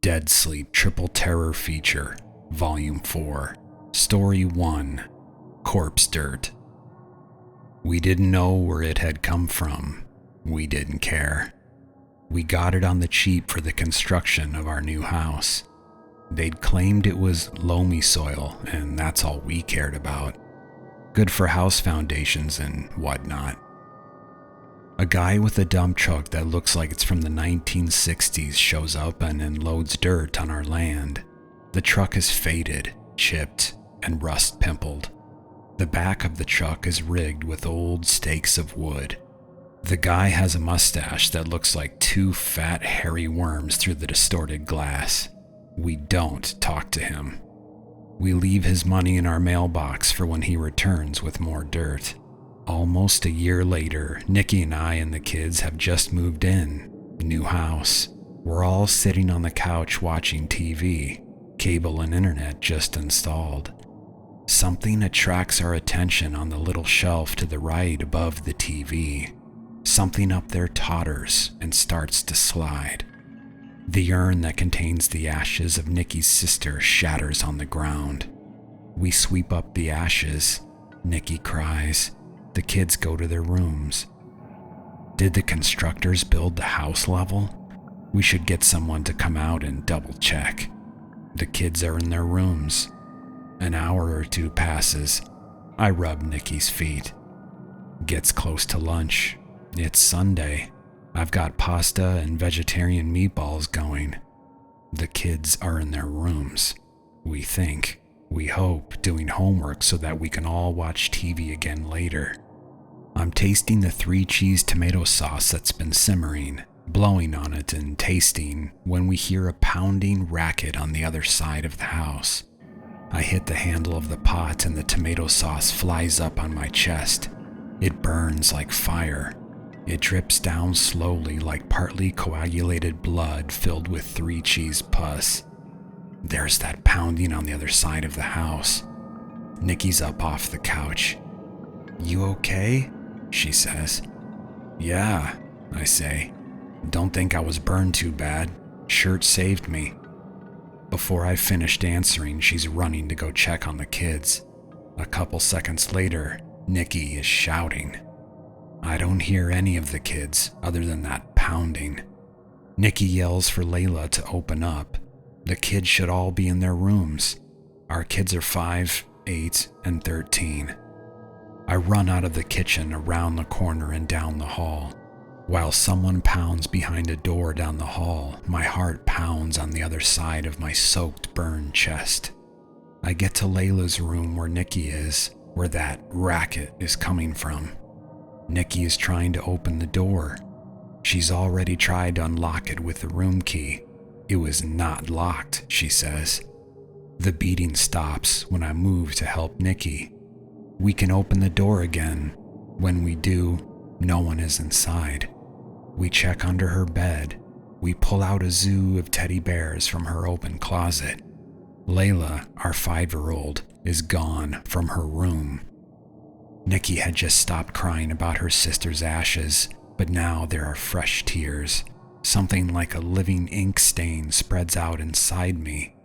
Dead Sleep Triple Terror Feature, Volume 4, Story 1, Corpse Dirt. We didn't know where it had come from. We didn't care. We got it on the cheap for the construction of our new house. They'd claimed it was loamy soil, and that's all we cared about. Good for house foundations and whatnot. A guy with a dump truck that looks like it's from the 1960s shows up and unloads dirt on our land. The truck is faded, chipped, and rust-pimpled. The back of the truck is rigged with old stakes of wood. The guy has a mustache that looks like two fat, hairy worms through the distorted glass. We don't talk to him. We leave his money in our mailbox for when he returns with more dirt. Almost a year later, Nikki and I and the kids have just moved in. New house. We're all sitting on the couch watching TV. Cable and internet just installed. Something attracts our attention on the little shelf to the right above the TV. Something up there totters and starts to slide. The urn that contains the ashes of Nikki's sister shatters on the ground. We sweep up the ashes. Nikki cries. The kids go to their rooms. Did the constructors build the house level? We should get someone to come out and double check. The kids are in their rooms. An hour or two passes. I rub Nikki's feet. Gets close to lunch. It's Sunday. I've got pasta and vegetarian meatballs going. The kids are in their rooms. We think, we hope, doing homework so that we can all watch TV again later. I'm tasting the 3-cheese tomato sauce that's been simmering, blowing on it and tasting when we hear a pounding racket on the other side of the house. I hit the handle of the pot and the tomato sauce flies up on my chest. It burns like fire. It drips down slowly like partly coagulated blood filled with 3-cheese pus. There's that pounding on the other side of the house. Nikki's up off the couch. "You okay?" she says. "Yeah," I say. "Don't think I was burned too bad. Shirt saved me." Before I finished answering, she's running to go check on the kids. A couple seconds later, Nikki is shouting. I don't hear any of the kids other than that pounding. Nikki yells for Layla to open up. The kids should all be in their rooms. Our kids are 5, 8, and 13. I run out of the kitchen, around the corner, and down the hall. While someone pounds behind a door down the hall, my heart pounds on the other side of my soaked, burned chest. I get to Layla's room where Nikki is, where that racket is coming from. Nikki is trying to open the door. She's already tried to unlock it with the room key. It was not locked, she says. The beating stops when I move to help Nikki. We can open the door again. When we do, no one is inside. We check under her bed. We pull out a zoo of teddy bears from her open closet. Layla, our 5-year-old, is gone from her room. Nikki had just stopped crying about her sister's ashes, but now there are fresh tears. Something like a living ink stain spreads out inside me.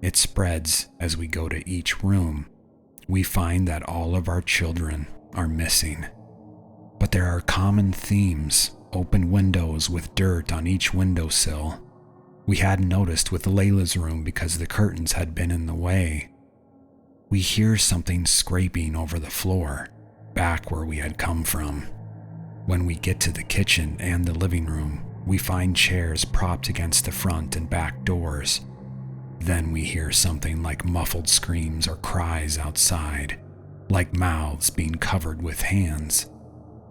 It spreads as we go to each room. We find that all of our children are missing. But there are common themes, open windows with dirt on each windowsill. We hadn't noticed with Layla's room because the curtains had been in the way. We hear something scraping over the floor, back where we had come from. When we get to the kitchen and the living room, we find chairs propped against the front and back doors. Then we hear something like muffled screams or cries outside, like mouths being covered with hands.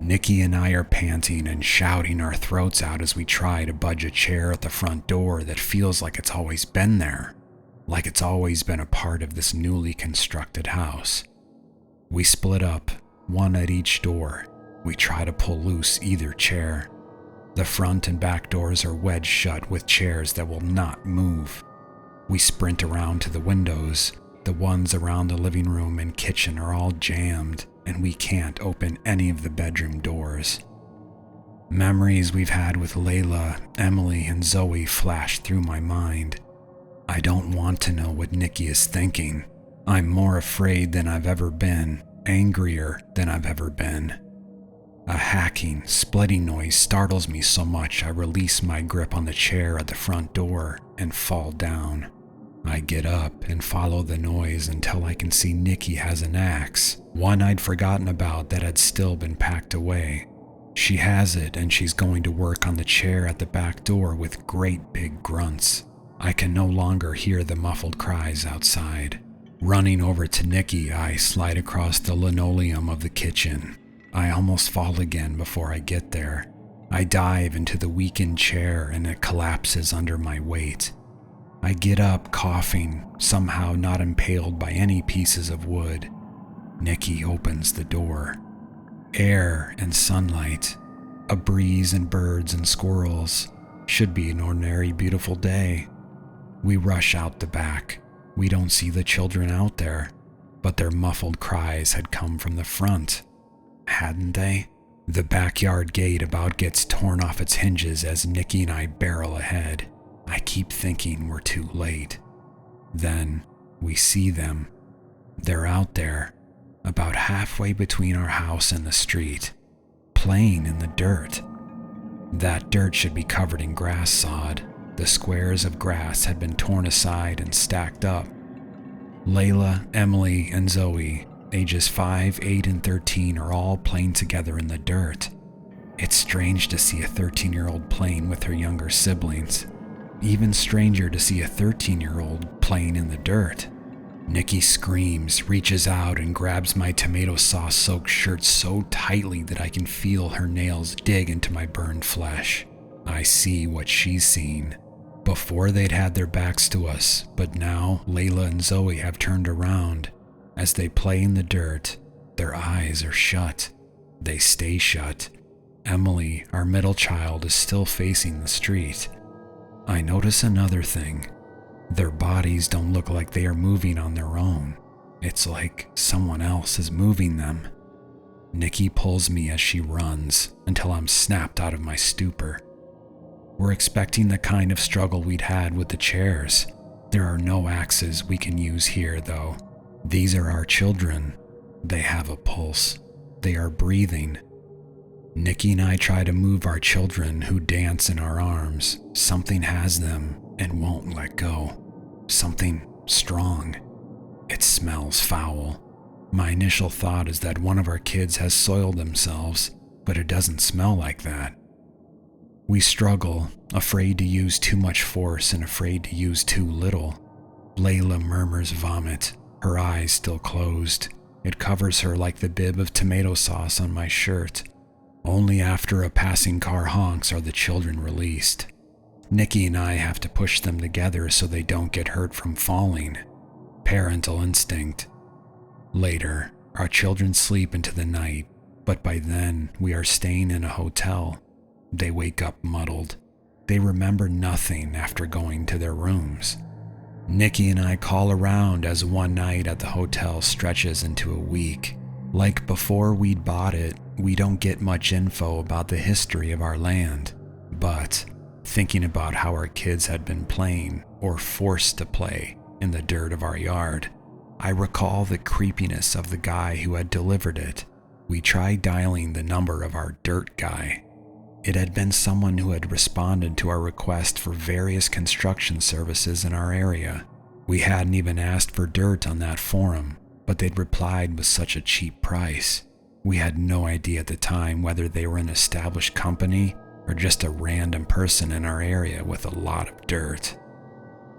Nikki and I are panting and shouting our throats out as we try to budge a chair at the front door that feels like it's always been there, like it's always been a part of this newly constructed house. We split up, one at each door. We try to pull loose either chair. The front and back doors are wedged shut with chairs that will not move. We sprint around to the windows. The ones around the living room and kitchen are all jammed, and we can't open any of the bedroom doors. Memories we've had with Layla, Emily, and Zoe flash through my mind. I don't want to know what Nikki is thinking. I'm more afraid than I've ever been, angrier than I've ever been. A hacking, splitting noise startles me so much I release my grip on the chair at the front door and fall down. I get up and follow the noise until I can see Nikki has an axe, one I'd forgotten about that had still been packed away. She has it and she's going to work on the chair at the back door with great big grunts. I can no longer hear the muffled cries outside. Running over to Nikki, I slide across the linoleum of the kitchen. I almost fall again before I get there. I dive into the weakened chair and it collapses under my weight. I get up coughing, somehow not impaled by any pieces of wood. Nikki opens the door. Air and sunlight, a breeze and birds and squirrels. Should be an ordinary beautiful day. We rush out the back. We don't see the children out there, but their muffled cries had come from the front. Hadn't they? The backyard gate about gets torn off its hinges as Nikki and I barrel ahead. I keep thinking we're too late. Then we see them. They're out there, about halfway between our house and the street, playing in the dirt. That dirt should be covered in grass sod. The squares of grass had been torn aside and stacked up. Layla, Emily, and Zoe, ages 5, 8, and 13, are all playing together in the dirt. It's strange to see a 13-year-old playing with her younger siblings. Even stranger to see a 13-year-old playing in the dirt. Nikki screams, reaches out, and grabs my tomato sauce-soaked shirt so tightly that I can feel her nails dig into my burned flesh. I see what she's seen. Before they'd had their backs to us, but now Layla and Zoe have turned around. As they play in the dirt, their eyes are shut. They stay shut. Emily, our middle child, is still facing the street. I notice another thing. Their bodies don't look like they are moving on their own. It's like someone else is moving them. Nikki pulls me as she runs until I'm snapped out of my stupor. We're expecting the kind of struggle we'd had with the chairs. There are no axes we can use here, though. These are our children. They have a pulse. They are breathing. Nikki and I try to move our children who dance in our arms. Something has them and won't let go. Something strong. It smells foul. My initial thought is that one of our kids has soiled themselves, but it doesn't smell like that. We struggle, afraid to use too much force and afraid to use too little. Layla murmurs vomit, her eyes still closed. It covers her like the bib of tomato sauce on my shirt. Only after a passing car honks are the children released. Nikki and I have to push them together so they don't get hurt from falling. Parental instinct. Later, our children sleep into the night, but by then we are staying in a hotel. They wake up muddled. They remember nothing after going to their rooms. Nikki and I call around as one night at the hotel stretches into a week. Like before we'd bought it, we don't get much info about the history of our land. But thinking about how our kids had been playing, or forced to play, in the dirt of our yard, I recall the creepiness of the guy who had delivered it. We tried dialing the number of our dirt guy. It had been someone who had responded to our request for various construction services in our area. We hadn't even asked for dirt on that forum, but they'd replied with such a cheap price. We had no idea at the time whether they were an established company or just a random person in our area with a lot of dirt.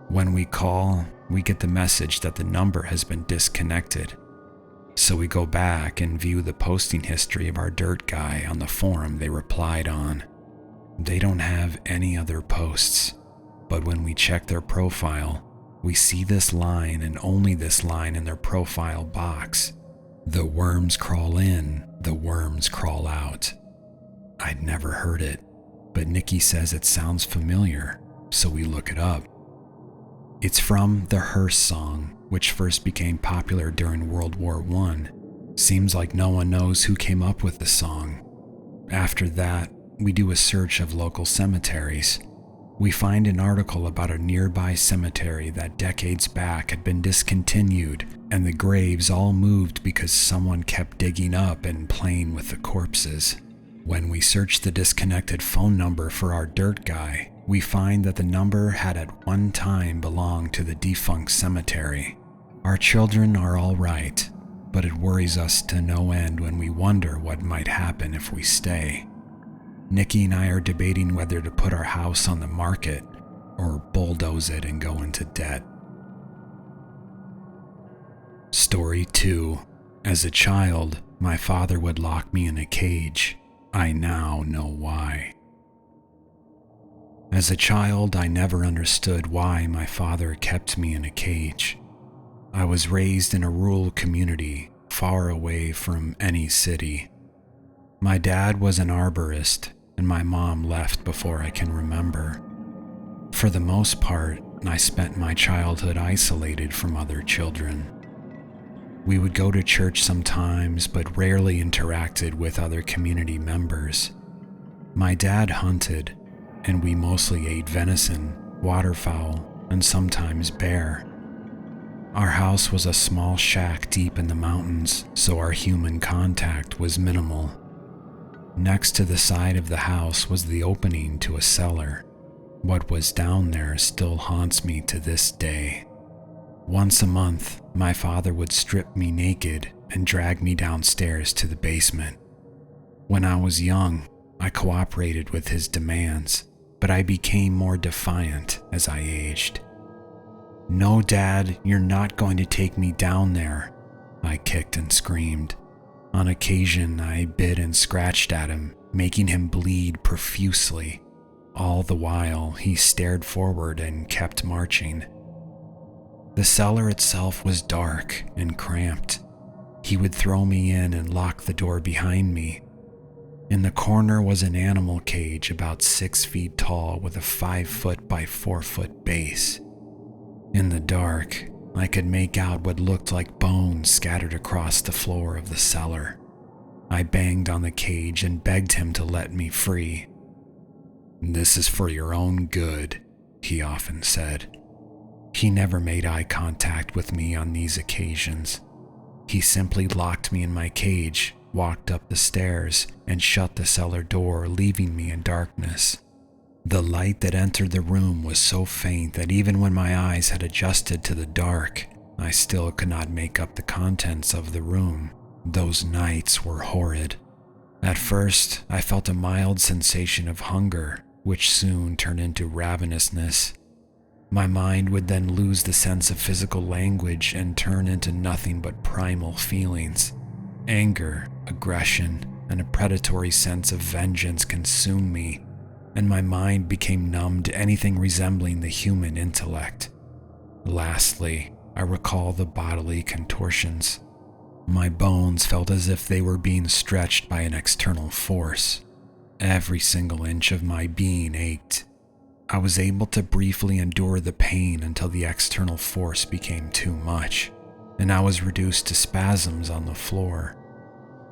When we call, we get the message that the number has been disconnected. So we go back and view the posting history of our dirt guy on the forum they replied on. They don't have any other posts, but when we check their profile, we see this line and only this line in their profile box. The worms crawl in, the worms crawl out. I'd never heard it, but Nikki says it sounds familiar, so we look it up. It's from the Hearse song, which first became popular during World War I. Seems like no one knows who came up with the song. After that, we do a search of local cemeteries. We find an article about a nearby cemetery that decades back had been discontinued, and the graves all moved because someone kept digging up and playing with the corpses. When we search the disconnected phone number for our dirt guy, we find that the number had at one time belonged to the defunct cemetery. Our children are all right, but it worries us to no end when we wonder what might happen if we stay. Nikki and I are debating whether to put our house on the market or bulldoze it and go into debt. Story 2. As a child, my father would lock me in a cage. I now know why. As a child, I never understood why my father kept me in a cage. I was raised in a rural community, far away from any city. My dad was an arborist, and my mom left before I can remember. For the most part, I spent my childhood isolated from other children. We would go to church sometimes, but rarely interacted with other community members. My dad hunted, and we mostly ate venison, waterfowl, and sometimes bear. Our house was a small shack deep in the mountains, so our human contact was minimal. Next to the side of the house was the opening to a cellar. What was down there still haunts me to this day. Once a month, my father would strip me naked and drag me downstairs to the basement. When I was young, I cooperated with his demands, but I became more defiant as I aged. "No, Dad, you're not going to take me down there," I kicked and screamed. On occasion, I bit and scratched at him, making him bleed profusely. All the while, he stared forward and kept marching. The cellar itself was dark and cramped. He would throw me in and lock the door behind me. In the corner was an animal cage about 6 feet tall with a 5-foot by 4-foot base. In the dark, I could make out what looked like bones scattered across the floor of the cellar. I banged on the cage and begged him to let me free. "This is for your own good," he often said. He never made eye contact with me on these occasions. He simply locked me in my cage, walked up the stairs, and shut the cellar door, leaving me in darkness. The light that entered the room was so faint that even when my eyes had adjusted to the dark, I still could not make up the contents of the room. Those nights were horrid. At first, I felt a mild sensation of hunger, which soon turned into ravenousness. My mind would then lose the sense of physical language and turn into nothing but primal feelings. Anger, aggression, and a predatory sense of vengeance consumed me, and my mind became numb to anything resembling the human intellect. Lastly, I recall the bodily contortions. My bones felt as if they were being stretched by an external force. Every single inch of my being ached. I was able to briefly endure the pain until the external force became too much, and I was reduced to spasms on the floor.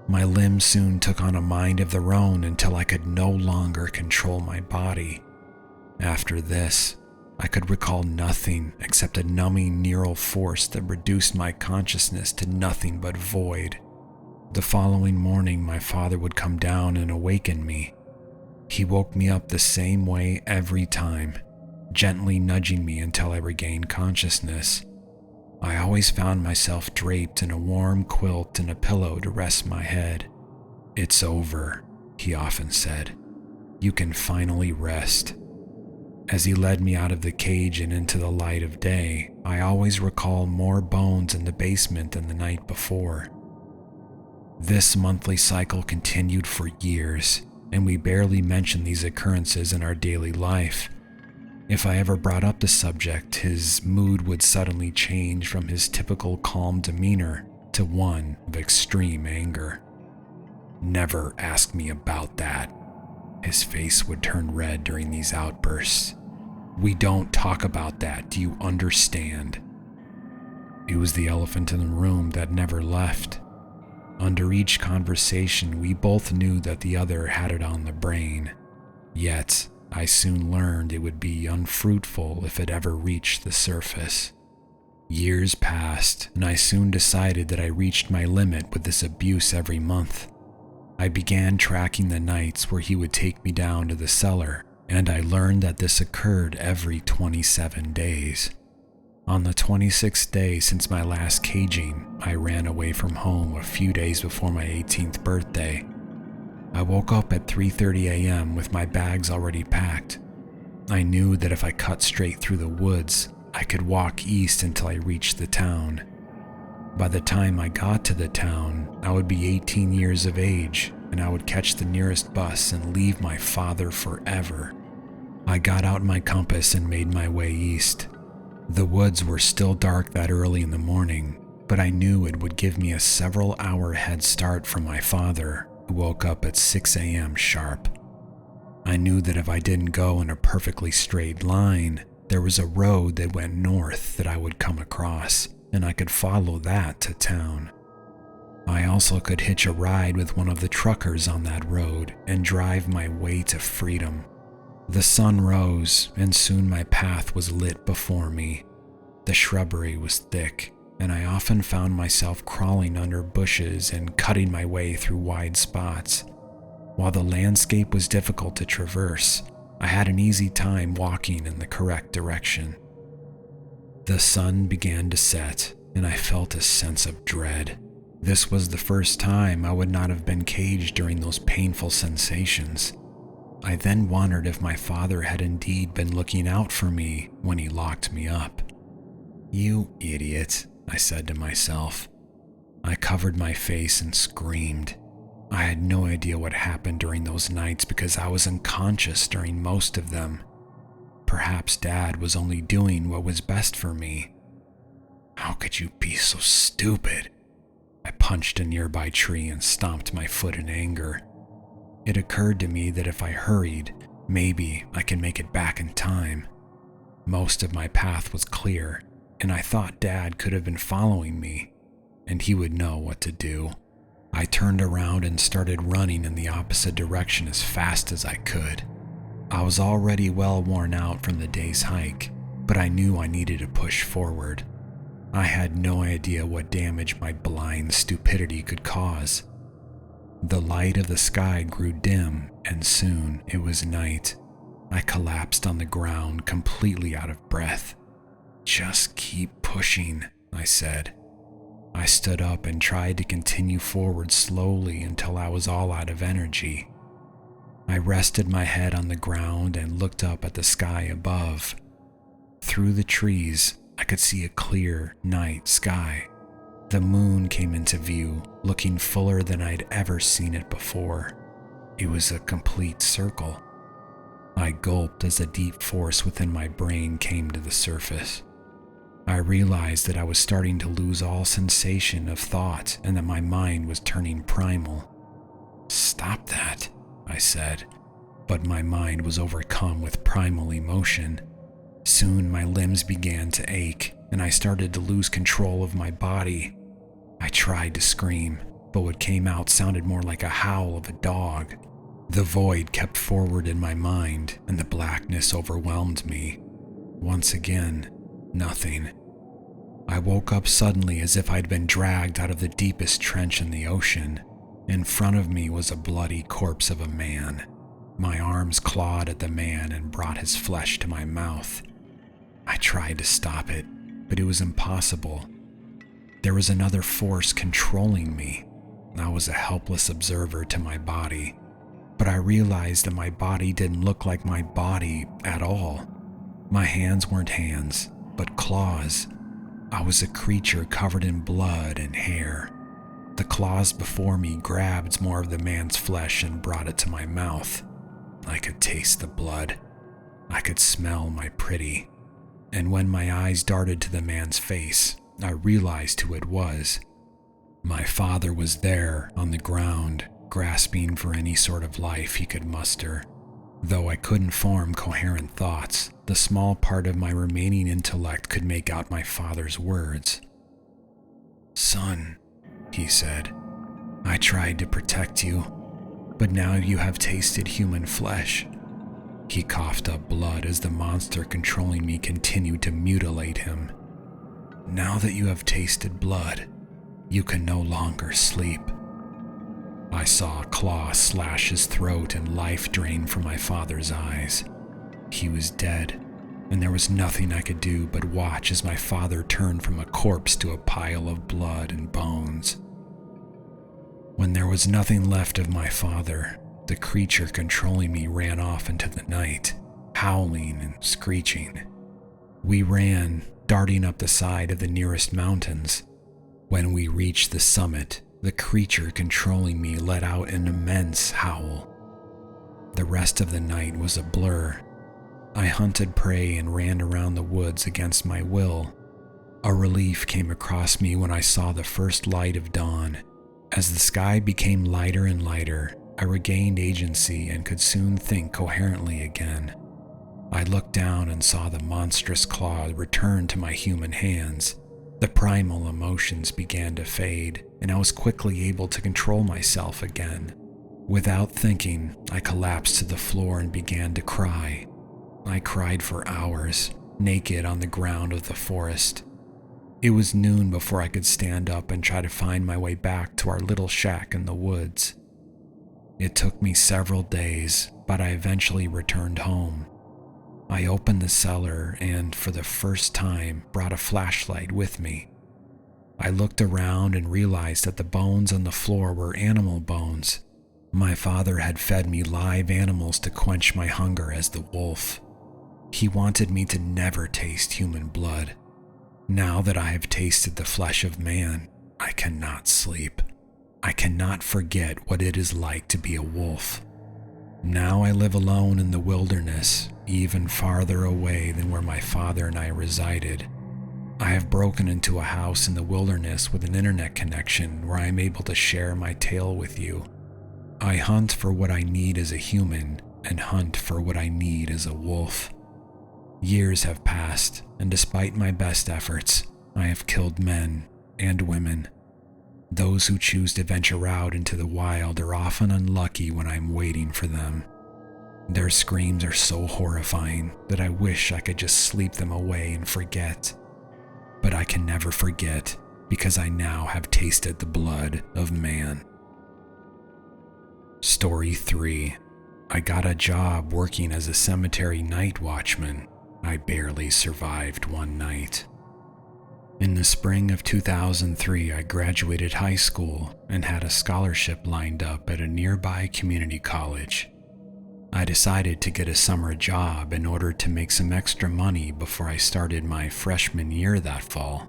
My limbs soon took on a mind of their own until I could no longer control my body. After this, I could recall nothing except a numbing neural force that reduced my consciousness to nothing but void. The following morning, my father would come down and awaken me. He woke me up the same way every time, gently nudging me until I regained consciousness. I always found myself draped in a warm quilt and a pillow to rest my head. "It's over," he often said. "You can finally rest." As he led me out of the cage and into the light of day, I always recall more bones in the basement than the night before. This monthly cycle continued for years, and we barely mentioned these occurrences in our daily life. If I ever brought up the subject, his mood would suddenly change from his typical calm demeanor to one of extreme anger. "Never ask me about that." His face would turn red during these outbursts. "We don't talk about that, do you understand?" It was the elephant in the room that never left. Under each conversation, we both knew that the other had it on the brain. Yet, I soon learned it would be unfruitful if it ever reached the surface. Years passed, and I soon decided that I reached my limit with this abuse every month. I began tracking the nights where he would take me down to the cellar, and I learned that this occurred every 27 days. On the 26th day since my last caging, I ran away from home a few days before my 18th birthday. I woke up at 3:30 a.m. with my bags already packed. I knew that if I cut straight through the woods, I could walk east until I reached the town. By the time I got to the town, I would be 18 years of age, and I would catch the nearest bus and leave my father forever. I got out my compass and made my way east. The woods were still dark that early in the morning, but I knew it would give me a several-hour head start from my father, who woke up at 6 a.m. sharp. I knew that if I didn't go in a perfectly straight line, there was a road that went north that I would come across, and I could follow that to town. I also could hitch a ride with one of the truckers on that road and drive my way to freedom. The sun rose, and soon my path was lit before me. The shrubbery was thick, and I often found myself crawling under bushes and cutting my way through wide spots. While the landscape was difficult to traverse, I had an easy time walking in the correct direction. The sun began to set, and I felt a sense of dread. This was the first time I would not have been caged during those painful sensations. I then wondered if my father had indeed been looking out for me when he locked me up. "You idiot," I said to myself. I covered my face and screamed. I had no idea what happened during those nights because I was unconscious during most of them. Perhaps Dad was only doing what was best for me. How could you be so stupid? I punched a nearby tree and stomped my foot in anger. It occurred to me that if I hurried, maybe I could make it back in time. Most of my path was clear, and I thought Dad could have been following me, and he would know what to do. I turned around and started running in the opposite direction as fast as I could. I was already well worn out from the day's hike, but I knew I needed to push forward. I had no idea what damage my blind stupidity could cause. The light of the sky grew dim, and soon it was night. I collapsed on the ground, completely out of breath. "Just keep pushing," I said. I stood up and tried to continue forward slowly until I was all out of energy. I rested my head on the ground and looked up at the sky above. Through the trees, I could see a clear night sky. The moon came into view, looking fuller than I'd ever seen it before. It was a complete circle. I gulped as a deep force within my brain came to the surface. I realized that I was starting to lose all sensation of thought and that my mind was turning primal. "Stop that," I said, but my mind was overcome with primal emotion. Soon my limbs began to ache, and I started to lose control of my body. I tried to scream, but what came out sounded more like a howl of a dog. The void kept forward in my mind, and the blackness overwhelmed me. Once again, nothing. I woke up suddenly as if I'd been dragged out of the deepest trench in the ocean. In front of me was a bloody corpse of a man. My arms clawed at the man and brought his flesh to my mouth. I tried to stop it, but it was impossible. There was another force controlling me. I was a helpless observer to my body, but I realized that my body didn't look like my body at all. My hands weren't hands, but claws. I was a creature covered in blood and hair. The claws before me grabbed more of the man's flesh and brought it to my mouth. I could taste the blood. I could smell my pretty. And when my eyes darted to the man's face, I realized who it was. My father was there on the ground, grasping for any sort of life he could muster. Though I couldn't form coherent thoughts, the small part of my remaining intellect could make out my father's words. "Son," he said, "I tried to protect you, but now you have tasted human flesh. He coughed up blood as the monster controlling me continued to mutilate him. "Now that you have tasted blood, you can no longer sleep." I saw a claw slash his throat and life drain from my father's eyes. He was dead, and there was nothing I could do but watch as my father turned from a corpse to a pile of blood and bones. When there was nothing left of my father, the creature controlling me ran off into the night, howling and screeching. We ran, darting up the side of the nearest mountains. When we reached the summit, the creature controlling me let out an immense howl. The rest of the night was a blur. I hunted prey and ran around the woods against my will. A relief came across me when I saw the first light of dawn. As the sky became lighter and lighter, I regained agency and could soon think coherently again. I looked down and saw the monstrous claw return to my human hands. The primal emotions began to fade, and I was quickly able to control myself again. Without thinking, I collapsed to the floor and began to cry. I cried for hours, naked on the ground of the forest. It was noon before I could stand up and try to find my way back to our little shack in the woods. It took me several days, but I eventually returned home. I opened the cellar and, for the first time, brought a flashlight with me. I looked around and realized that the bones on the floor were animal bones. My father had fed me live animals to quench my hunger as the wolf. He wanted me to never taste human blood. Now that I have tasted the flesh of man, I cannot sleep. I cannot forget what it is like to be a wolf. Now I live alone in the wilderness, even farther away than where my father and I resided. I have broken into a house in the wilderness with an internet connection where I am able to share my tale with you. I hunt for what I need as a human and hunt for what I need as a wolf. Years have passed, and despite my best efforts, I have killed men and women. Those who choose to venture out into the wild are often unlucky when I'm waiting for them. Their screams are so horrifying that I wish I could just sleep them away and forget. But I can never forget because I now have tasted the blood of man. Story 3. I got a job working as a cemetery night watchman. I barely survived one night. In the spring of 2003, I graduated high school and had a scholarship lined up at a nearby community college. I decided to get a summer job in order to make some extra money before I started my freshman year that fall.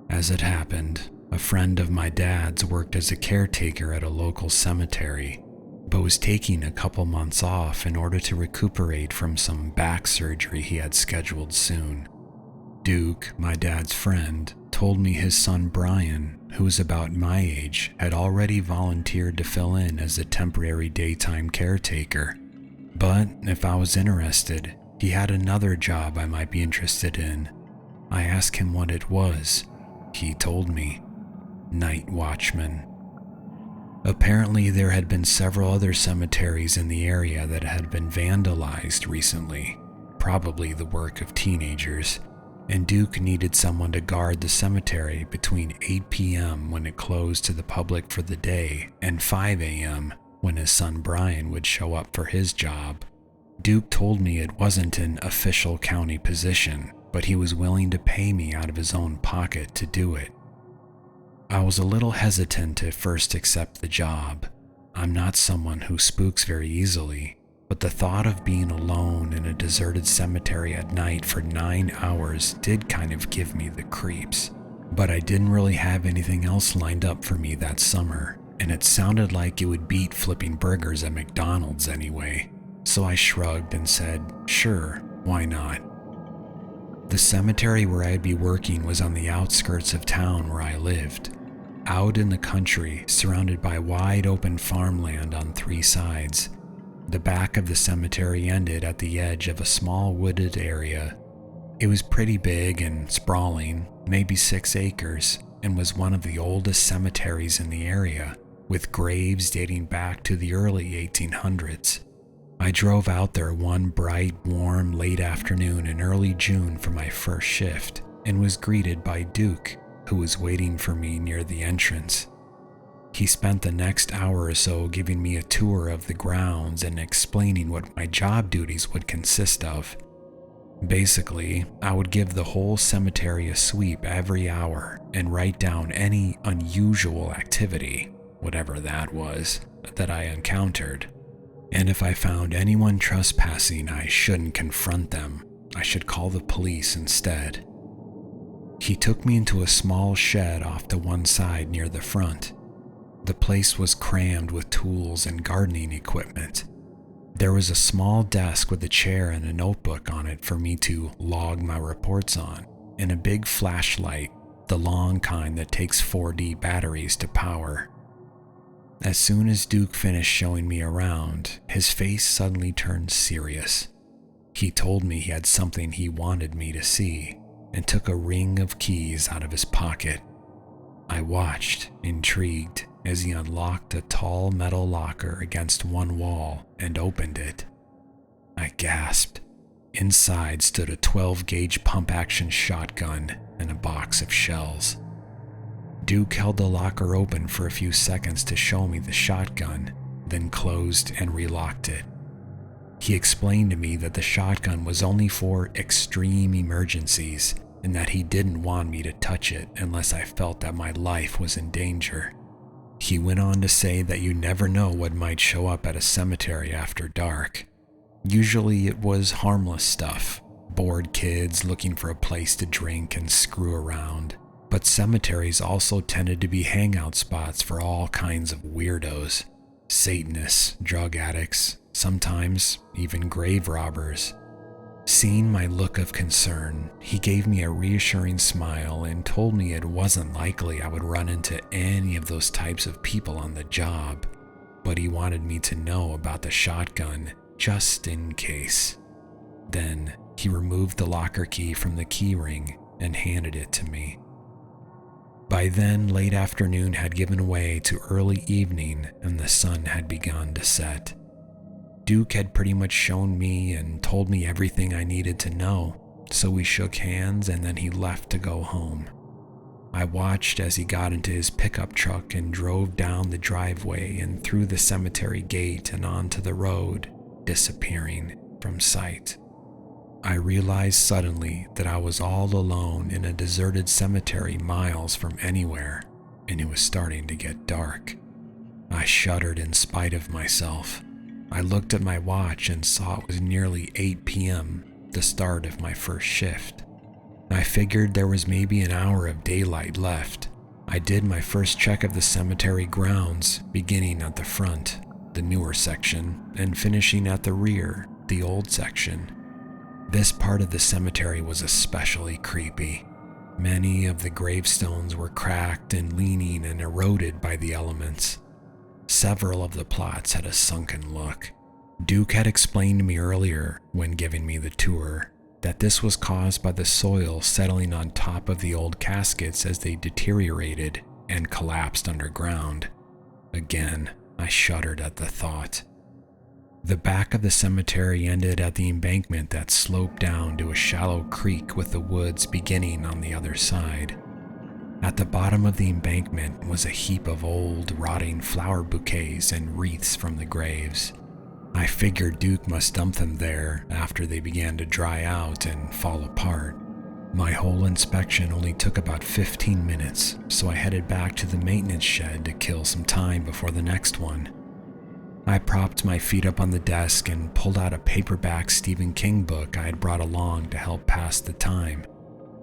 As it happened, a friend of my dad's worked as a caretaker at a local cemetery, but was taking a couple months off in order to recuperate from some back surgery he had scheduled soon. Duke, my dad's friend, told me his son Brian, who was about my age, had already volunteered to fill in as a temporary daytime caretaker. But if I was interested, he had another job I might be interested in. I asked him what it was. He told me, night watchman. Apparently there had been several other cemeteries in the area that had been vandalized recently, probably the work of teenagers, and Duke needed someone to guard the cemetery between 8 p.m. when it closed to the public for the day and 5 a.m. when his son Brian would show up for his job. Duke told me it wasn't an official county position, but he was willing to pay me out of his own pocket to do it. I was a little hesitant to first accept the job. I'm not someone who spooks very easily, but the thought of being alone in a deserted cemetery at night for 9 hours did kind of give me the creeps. But I didn't really have anything else lined up for me that summer, and it sounded like it would beat flipping burgers at McDonald's anyway. So I shrugged and said, sure, why not? The cemetery where I'd be working was on the outskirts of town where I lived. Out in the country, surrounded by wide open farmland on 3 sides. The back of the cemetery ended at the edge of a small wooded area. It was pretty big and sprawling, maybe 6 acres, and was one of the oldest cemeteries in the area, with graves dating back to the early 1800s. I drove out there one bright, warm, late afternoon in early June for my first shift and was greeted by Duke, who was waiting for me near the entrance. He spent the next hour or so giving me a tour of the grounds and explaining what my job duties would consist of. Basically, I would give the whole cemetery a sweep every hour and write down any unusual activity, whatever that was, that I encountered. And if I found anyone trespassing, I shouldn't confront them. I should call the police instead. He took me into a small shed off to one side near the front. The place was crammed with tools and gardening equipment. There was a small desk with a chair and a notebook on it for me to log my reports on, and a big flashlight, the long kind that takes 4D batteries to power. As soon as Duke finished showing me around, his face suddenly turned serious. He told me he had something he wanted me to see, and took a ring of keys out of his pocket. I watched, intrigued, as he unlocked a tall metal locker against one wall and opened it. I gasped. Inside stood a 12-gauge pump-action shotgun and a box of shells. Duke held the locker open for a few seconds to show me the shotgun, then closed and relocked it. He explained to me that the shotgun was only for extreme emergencies and that he didn't want me to touch it unless I felt that my life was in danger. He went on to say that you never know what might show up at a cemetery after dark. Usually it was harmless stuff, bored kids looking for a place to drink and screw around. But cemeteries also tended to be hangout spots for all kinds of weirdos. Satanists, drug addicts, sometimes even grave robbers. Seeing my look of concern, he gave me a reassuring smile and told me it wasn't likely I would run into any of those types of people on the job, but he wanted me to know about the shotgun just in case. Then he removed the locker key from the key ring and handed it to me. By then, late afternoon had given way to early evening and the sun had begun to set. Duke had pretty much shown me and told me everything I needed to know, so we shook hands and then he left to go home. I watched as he got into his pickup truck and drove down the driveway and through the cemetery gate and onto the road, disappearing from sight. I realized suddenly that I was all alone in a deserted cemetery miles from anywhere, and it was starting to get dark. I shuddered in spite of myself. I looked at my watch and saw it was nearly 8 p.m., the start of my first shift. I figured there was maybe an hour of daylight left. I did my first check of the cemetery grounds, beginning at the front, the newer section, and finishing at the rear, the old section. This part of the cemetery was especially creepy. Many of the gravestones were cracked and leaning and eroded by the elements. Several of the plots had a sunken look. Duke had explained to me earlier, when giving me the tour, that this was caused by the soil settling on top of the old caskets as they deteriorated and collapsed underground. Again, I shuddered at the thought. The back of the cemetery ended at the embankment that sloped down to a shallow creek with the woods beginning on the other side. At the bottom of the embankment was a heap of old, rotting flower bouquets and wreaths from the graves. I figured Duke must dump them there after they began to dry out and fall apart. My whole inspection only took about 15 minutes, so I headed back to the maintenance shed to kill some time before the next one. I propped my feet up on the desk and pulled out a paperback Stephen King book I had brought along to help pass the time.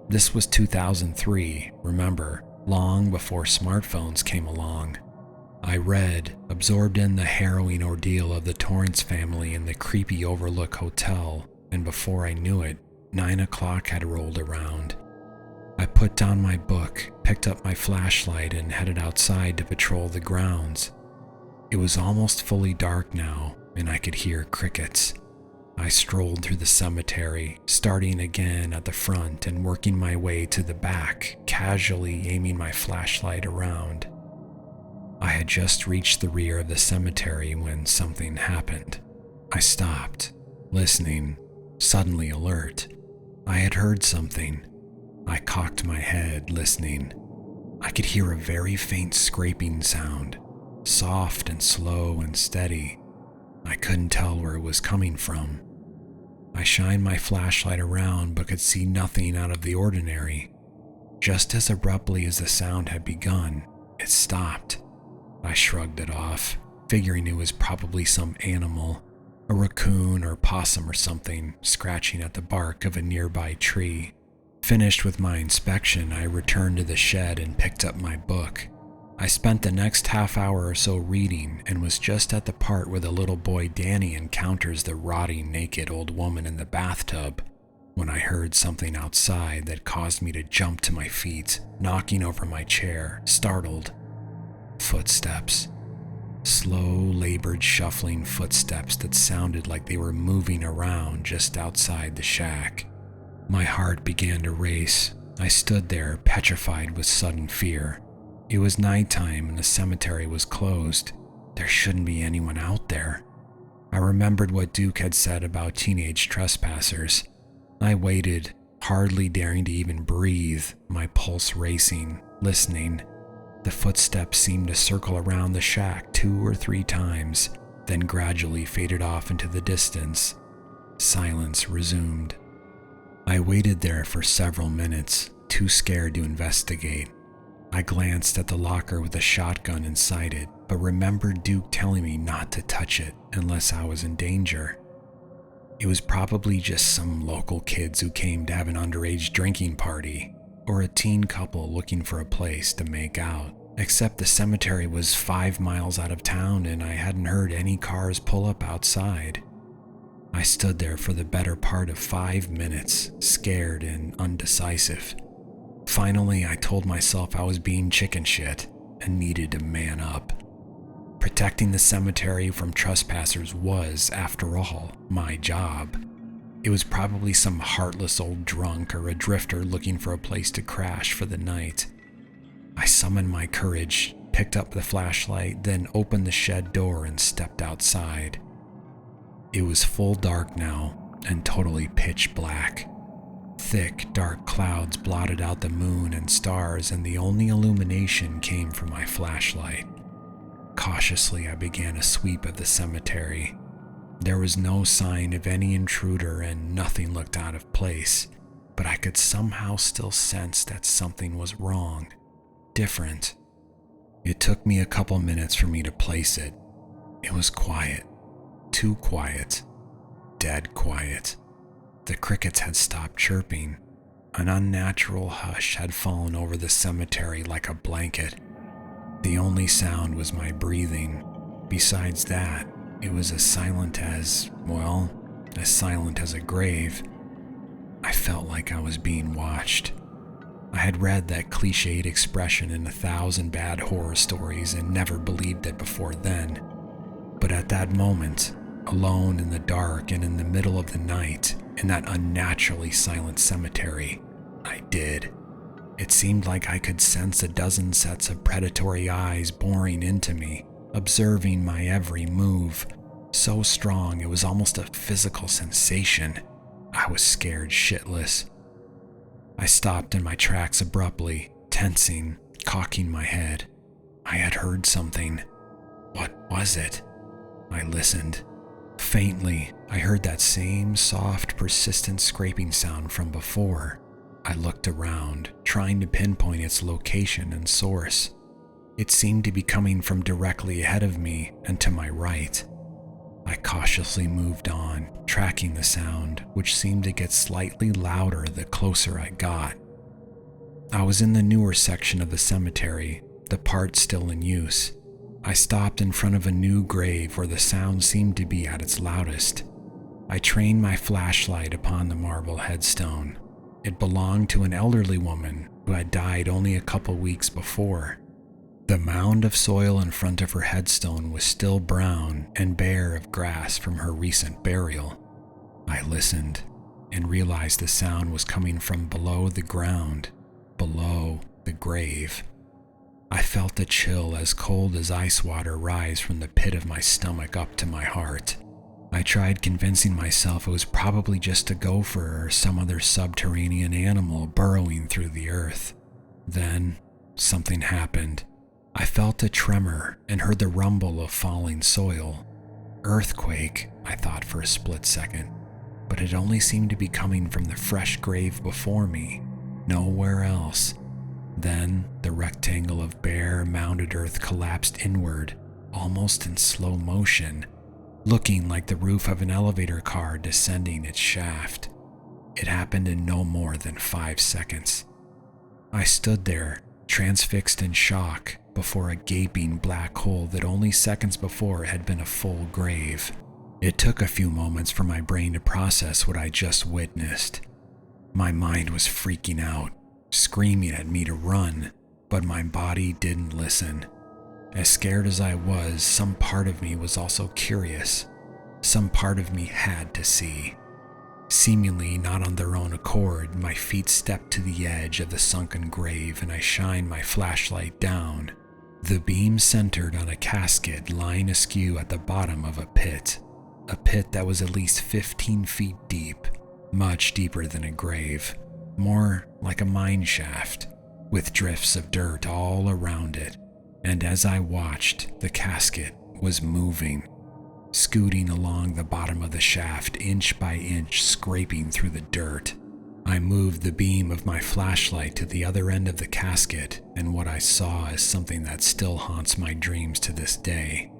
This was 2003, remember, long before smartphones came along. I read, absorbed in the harrowing ordeal of the Torrance family in the creepy Overlook Hotel, and before I knew it, 9 o'clock had rolled around. I put down my book, picked up my flashlight, and headed outside to patrol the grounds. It was almost fully dark now, and I could hear crickets. I strolled through the cemetery, starting again at the front and working my way to the back, casually aiming my flashlight around. I had just reached the rear of the cemetery when something happened. I stopped, listening, suddenly alert. I had heard something. I cocked my head, listening. I could hear a very faint scraping sound, soft and slow and steady. I couldn't tell where it was coming from. I shined my flashlight around but could see nothing out of the ordinary. Just as abruptly as the sound had begun, it stopped. I shrugged it off, figuring it was probably some animal, a raccoon or possum or something, scratching at the bark of a nearby tree. Finished with my inspection, I returned to the shed and picked up my book. I spent the next half hour or so reading and was just at the part where the little boy Danny encounters the rotting naked old woman in the bathtub when I heard something outside that caused me to jump to my feet, knocking over my chair, startled. Footsteps. Slow, labored, shuffling footsteps that sounded like they were moving around just outside the shack. My heart began to race. I stood there, petrified with sudden fear. It was nighttime and the cemetery was closed. There shouldn't be anyone out there. I remembered what Duke had said about teenage trespassers. I waited, hardly daring to even breathe, my pulse racing, listening. The footsteps seemed to circle around the shack 2 or 3 times, then gradually faded off into the distance. Silence resumed. I waited there for several minutes, too scared to investigate. I glanced at the locker with a shotgun inside it, but remembered Duke telling me not to touch it unless I was in danger. It was probably just some local kids who came to have an underage drinking party, or a teen couple looking for a place to make out, except the cemetery was 5 miles out of town and I hadn't heard any cars pull up outside. I stood there for the better part of 5 minutes, scared and undecisive. Finally, I told myself I was being chicken shit and needed to man up. Protecting the cemetery from trespassers was, after all, my job. It was probably some heartless old drunk or a drifter looking for a place to crash for the night. I summoned my courage, picked up the flashlight, then opened the shed door and stepped outside. It was full dark now and totally pitch black. Thick, dark clouds blotted out the moon and stars, and the only illumination came from my flashlight. Cautiously, I began a sweep of the cemetery. There was no sign of any intruder and nothing looked out of place, but I could somehow still sense that something was wrong, different. It took me a couple minutes for me to place it. It was quiet, too quiet, dead quiet. The crickets had stopped chirping. An unnatural hush had fallen over the cemetery like a blanket. The only sound was my breathing. Besides that, it was as silent as a grave. I felt like I was being watched. I had read that cliched expression in 1,000 bad horror stories and never believed it before then. But at that moment, alone in the dark and in the middle of the night, in that unnaturally silent cemetery, I did. It seemed like I could sense a dozen sets of predatory eyes boring into me, observing my every move. So strong it was almost a physical sensation. I was scared shitless. I stopped in my tracks abruptly, tensing, cocking my head. I had heard something. What was it? I listened. Faintly, I heard that same soft, persistent scraping sound from before. I looked around, trying to pinpoint its location and source. It seemed to be coming from directly ahead of me and to my right. I cautiously moved on, tracking the sound, which seemed to get slightly louder the closer I got. I was in the newer section of the cemetery, the part still in use. I stopped in front of a new grave where the sound seemed to be at its loudest. I trained my flashlight upon the marble headstone. It belonged to an elderly woman who had died only a couple weeks before. The mound of soil in front of her headstone was still brown and bare of grass from her recent burial. I listened and realized the sound was coming from below the ground, below the grave. I felt a chill as cold as ice water rise from the pit of my stomach up to my heart. I tried convincing myself it was probably just a gopher or some other subterranean animal burrowing through the earth. Then, something happened. I felt a tremor and heard the rumble of falling soil. Earthquake, I thought for a split second, but it only seemed to be coming from the fresh grave before me, nowhere else. Then, the rectangle of bare, mounded earth collapsed inward, almost in slow motion, looking like the roof of an elevator car descending its shaft. It happened in no more than 5 seconds. I stood there, transfixed in shock, before a gaping black hole that only seconds before had been a full grave. It took a few moments for my brain to process what I just witnessed. My mind was freaking out, screaming at me to run, but my body didn't listen. As scared as I was, some part of me was also curious. Some part of me had to see. Seemingly not on their own accord, my feet stepped to the edge of the sunken grave and I shined my flashlight down. The beam centered on a casket lying askew at the bottom of a pit that was at least 15 feet deep, much deeper than a grave, more like a mine shaft, with drifts of dirt all around it. And as I watched, the casket was moving, scooting along the bottom of the shaft, inch by inch, scraping through the dirt. I moved the beam of my flashlight to the other end of the casket, and what I saw is something that still haunts my dreams to this day.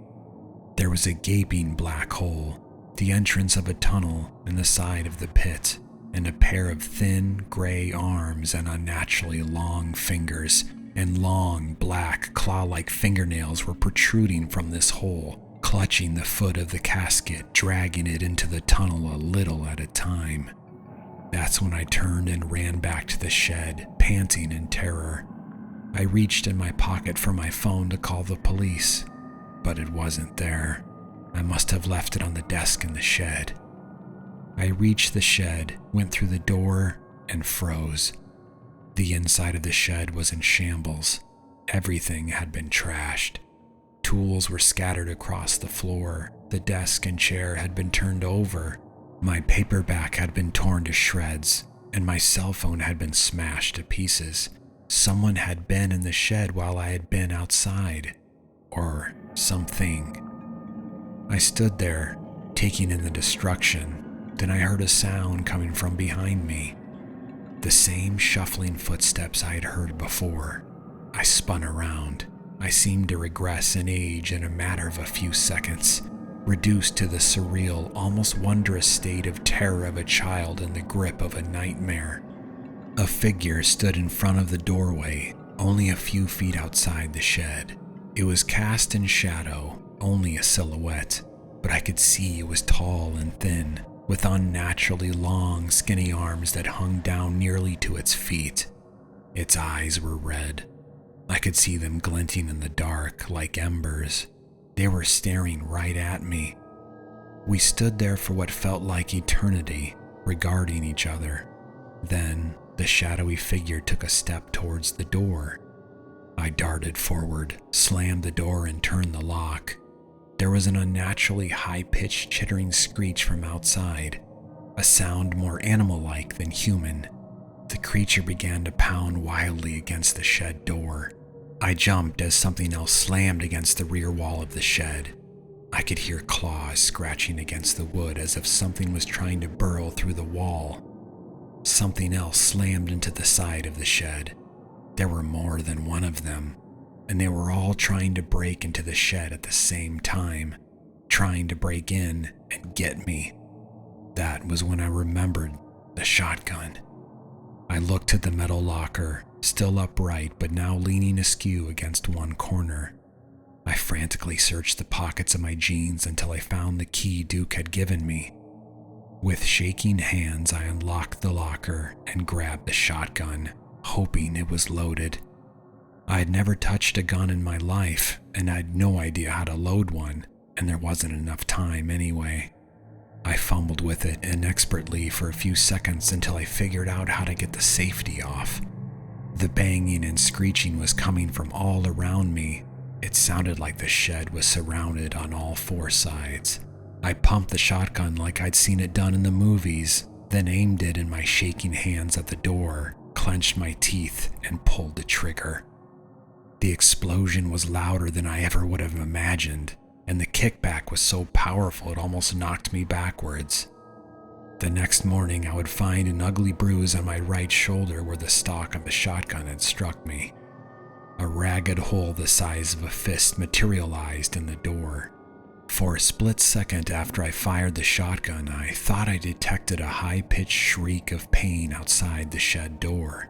There was a gaping black hole, the entrance of a tunnel in the side of the pit, and a pair of thin, gray arms and unnaturally long fingers and long, black, claw-like fingernails were protruding from this hole, clutching the foot of the casket, dragging it into the tunnel a little at a time. That's when I turned and ran back to the shed, panting in terror. I reached in my pocket for my phone to call the police, but it wasn't there. I must have left it on the desk in the shed. I reached the shed, went through the door, and froze. The inside of the shed was in shambles. Everything had been trashed. Tools were scattered across the floor. The desk and chair had been turned over. My paperback had been torn to shreds, and my cell phone had been smashed to pieces. Someone had been in the shed while I had been outside. Or something. I stood there, taking in the destruction. Then I heard a sound coming from behind me. The same shuffling footsteps I had heard before. I spun around. I seemed to regress in age in a matter of a few seconds, reduced to the surreal, almost wondrous state of terror of a child in the grip of a nightmare. A figure stood in front of the doorway, only a few feet outside the shed. It was cast in shadow, only a silhouette, but I could see it was tall and thin, with unnaturally long, skinny arms that hung down nearly to its feet. Its eyes were red. I could see them glinting in the dark like embers. They were staring right at me. We stood there for what felt like eternity, regarding each other. Then, the shadowy figure took a step towards the door. I darted forward, slammed the door, and turned the lock. There was an unnaturally high-pitched chittering screech from outside, a sound more animal-like than human. The creature began to pound wildly against the shed door. I jumped as something else slammed against the rear wall of the shed. I could hear claws scratching against the wood as if something was trying to burrow through the wall. Something else slammed into the side of the shed. There were more than one of them, and they were all trying to break into the shed at the same time, trying to break in and get me. That was when I remembered the shotgun. I looked at the metal locker, still upright but now leaning askew against one corner. I frantically searched the pockets of my jeans until I found the key Duke had given me. With shaking hands, I unlocked the locker and grabbed the shotgun, hoping it was loaded. I had never touched a gun in my life, and I had no idea how to load one, and there wasn't enough time anyway. I fumbled with it inexpertly for a few seconds until I figured out how to get the safety off. The banging and screeching was coming from all around me. It sounded like the shed was surrounded on all four sides. I pumped the shotgun like I'd seen it done in the movies, then aimed it in my shaking hands at the door, clenched my teeth, and pulled the trigger. The explosion was louder than I ever would have imagined, and the kickback was so powerful it almost knocked me backwards. The next morning, I would find an ugly bruise on my right shoulder where the stock of the shotgun had struck me. A ragged hole the size of a fist materialized in the door. For a split second after I fired the shotgun, I thought I detected a high-pitched shriek of pain outside the shed door.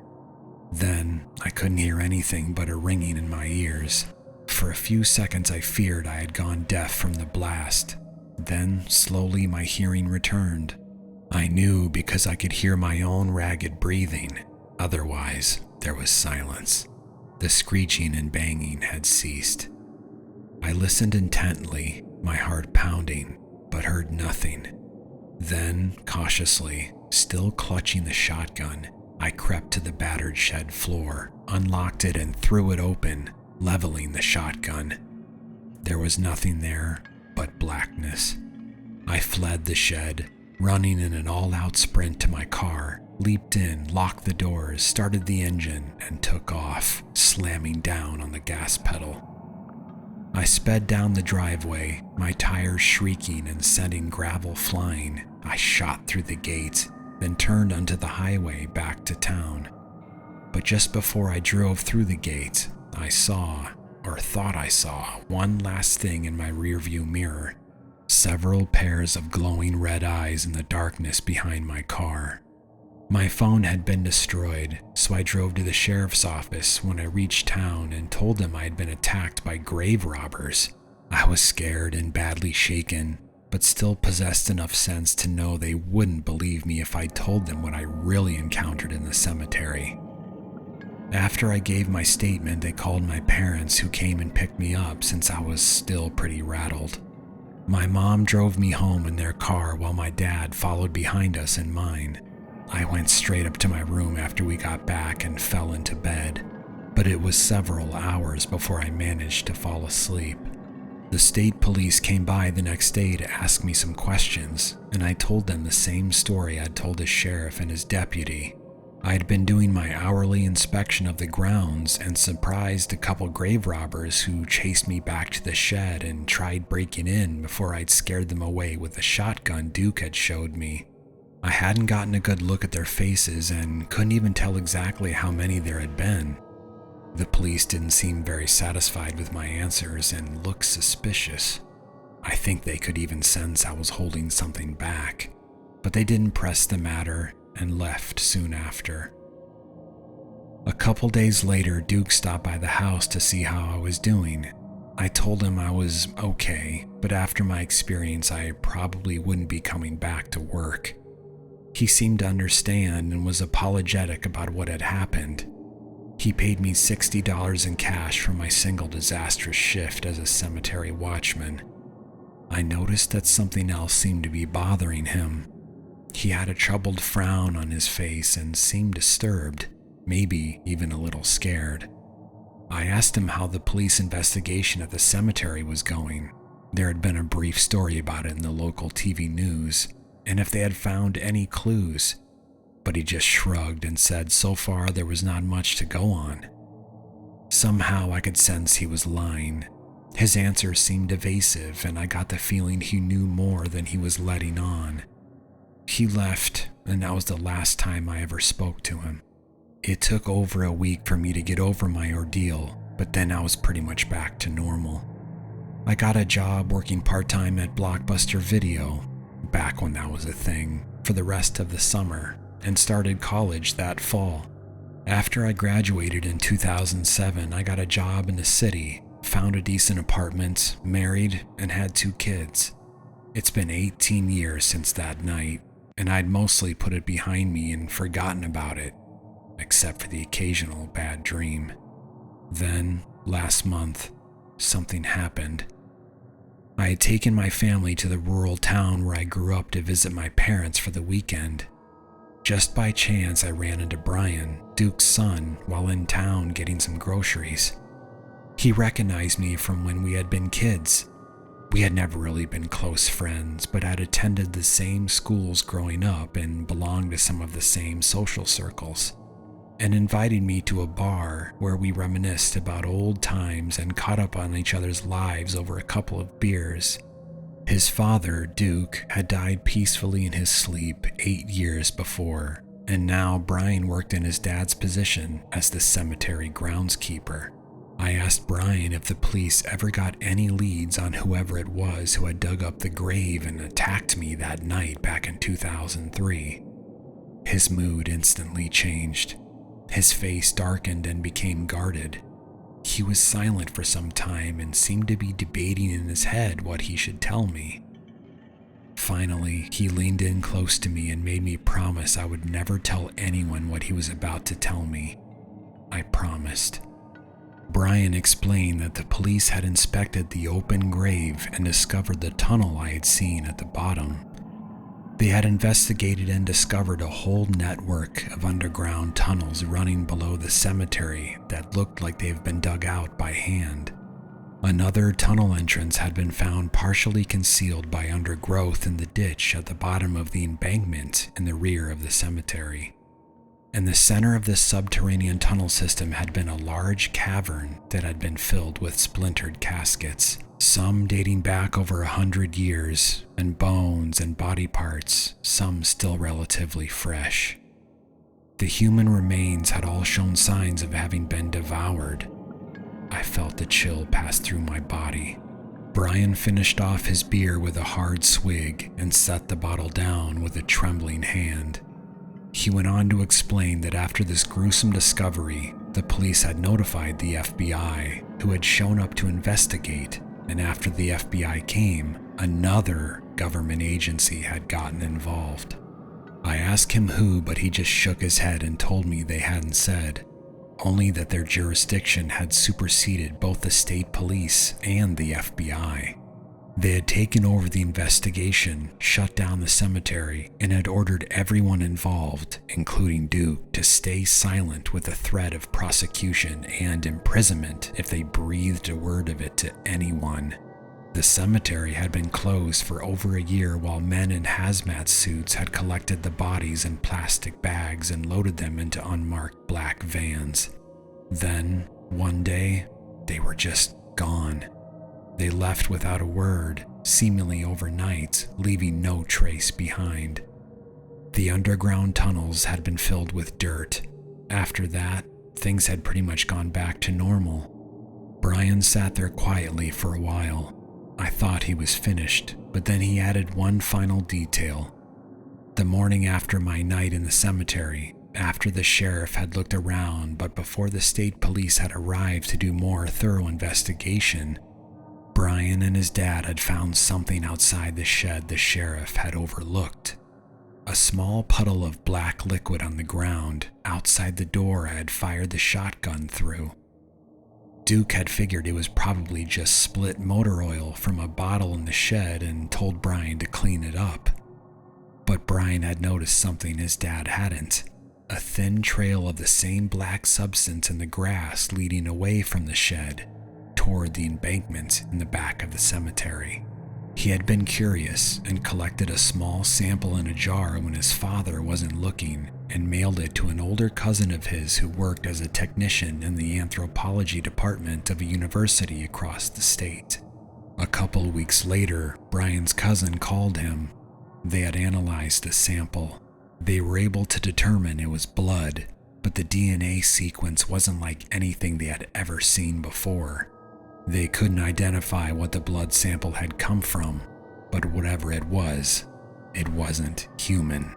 Then, I couldn't hear anything but a ringing in my ears. For a few seconds I feared I had gone deaf from the blast. Then, slowly my hearing returned. I knew because I could hear my own ragged breathing. Otherwise, there was silence. The screeching and banging had ceased. I listened intently, my heart pounding, but heard nothing. Then, cautiously, still clutching the shotgun, I crept to the battered shed floor, unlocked it and threw it open, leveling the shotgun. There was nothing there but blackness. I fled the shed, running in an all-out sprint to my car, leaped in, locked the doors, started the engine, and took off, slamming down on the gas pedal. I sped down the driveway, my tires shrieking and sending gravel flying. I shot through the gate, then turned onto the highway back to town. But just before I drove through the gate, I saw, or thought I saw, one last thing in my rearview mirror. Several pairs of glowing red eyes in the darkness behind my car. My phone had been destroyed, so I drove to the sheriff's office when I reached town and told them I had been attacked by grave robbers. I was scared and badly shaken, but still possessed enough sense to know they wouldn't believe me if I told them what I really encountered in the cemetery. After I gave my statement, they called my parents, who came and picked me up since I was still pretty rattled. My mom drove me home in their car while my dad followed behind us in mine. I went straight up to my room after we got back and fell into bed, but it was several hours before I managed to fall asleep. The state police came by the next day to ask me some questions, and I told them the same story I'd told the sheriff and his deputy. I had been doing my hourly inspection of the grounds and surprised a couple grave robbers who chased me back to the shed and tried breaking in before I'd scared them away with the shotgun Duke had showed me. I hadn't gotten a good look at their faces and couldn't even tell exactly how many there had been. The police didn't seem very satisfied with my answers and looked suspicious. I think they could even sense I was holding something back, but they didn't press the matter and left soon after. A couple days later, Duke stopped by the house to see how I was doing. I told him I was okay, but after my experience, I probably wouldn't be coming back to work. He seemed to understand and was apologetic about what had happened. He paid me $60 in cash for my single disastrous shift as a cemetery watchman. I noticed that something else seemed to be bothering him. He had a troubled frown on his face and seemed disturbed, maybe even a little scared. I asked him how the police investigation at the cemetery was going. There had been a brief story about it in the local TV news, and if they had found any clues, but he just shrugged and said so far there was not much to go on. Somehow I could sense he was lying. His answers seemed evasive, and I got the feeling he knew more than he was letting on. He left, and that was the last time I ever spoke to him. It took over a week for me to get over my ordeal, but then I was pretty much back to normal. I got a job working part-time at Blockbuster Video, back when that was a thing, for the rest of the summer, and started college that fall. After I graduated in 2007, I got a job in the city, found a decent apartment, married, and had 2 kids. It's been 18 years since that night, and I'd mostly put it behind me and forgotten about it, except for the occasional bad dream. Then, last month, something happened. I had taken my family to the rural town where I grew up to visit my parents for the weekend. Just by chance, I ran into Brian, Duke's son, while in town getting some groceries. He recognized me from when we had been kids. We had never really been close friends, but had attended the same schools growing up and belonged to some of the same social circles, and invited me to a bar where we reminisced about old times and caught up on each other's lives over a couple of beers. His father, Duke, had died peacefully in his sleep 8 years before, and now Brian worked in his dad's position as the cemetery groundskeeper. I asked Brian if the police ever got any leads on whoever it was who had dug up the grave and attacked me that night back in 2003. His mood instantly changed. His face darkened and became guarded. He was silent for some time and seemed to be debating in his head what he should tell me. Finally, he leaned in close to me and made me promise I would never tell anyone what he was about to tell me. I promised. Brian explained that the police had inspected the open grave and discovered the tunnel I had seen at the bottom. They had investigated and discovered a whole network of underground tunnels running below the cemetery that looked like they had been dug out by hand. Another tunnel entrance had been found partially concealed by undergrowth in the ditch at the bottom of the embankment in the rear of the cemetery. In the center of this subterranean tunnel system had been a large cavern that had been filled with splintered caskets, some dating back over 100 years, and bones and body parts, some still relatively fresh. The human remains had all shown signs of having been devoured. I felt the chill pass through my body. Brian finished off his beer with a hard swig and set the bottle down with a trembling hand. He went on to explain that after this gruesome discovery, the police had notified the FBI, who had shown up to investigate, and after the FBI came, another government agency had gotten involved. I asked him who, but he just shook his head and told me they hadn't said, only that their jurisdiction had superseded both the state police and the FBI. They had taken over the investigation, shut down the cemetery, and had ordered everyone involved, including Duke, to stay silent with the threat of prosecution and imprisonment if they breathed a word of it to anyone. The cemetery had been closed for over a year while men in hazmat suits had collected the bodies in plastic bags and loaded them into unmarked black vans. Then, one day, they were just gone. They left without a word, seemingly overnight, leaving no trace behind. The underground tunnels had been filled with dirt. After that, things had pretty much gone back to normal. Brian sat there quietly for a while. I thought he was finished, but then he added one final detail. The morning after my night in the cemetery, after the sheriff had looked around but before the state police had arrived to do more thorough investigation, Brian and his dad had found something outside the shed the sheriff had overlooked. A small puddle of black liquid on the ground outside the door I had fired the shotgun through. Duke had figured it was probably just split motor oil from a bottle in the shed and told Brian to clean it up. But Brian had noticed something his dad hadn't. A thin trail of the same black substance in the grass leading away from the shed toward the embankment in the back of the cemetery. He had been curious and collected a small sample in a jar when his father wasn't looking and mailed it to an older cousin of his who worked as a technician in the anthropology department of a university across the state. A couple weeks later, Brian's cousin called him. They had analyzed the sample. They were able to determine it was blood, but the DNA sequence wasn't like anything they had ever seen before. They couldn't identify what the blood sample had come from, but whatever it wasn't human.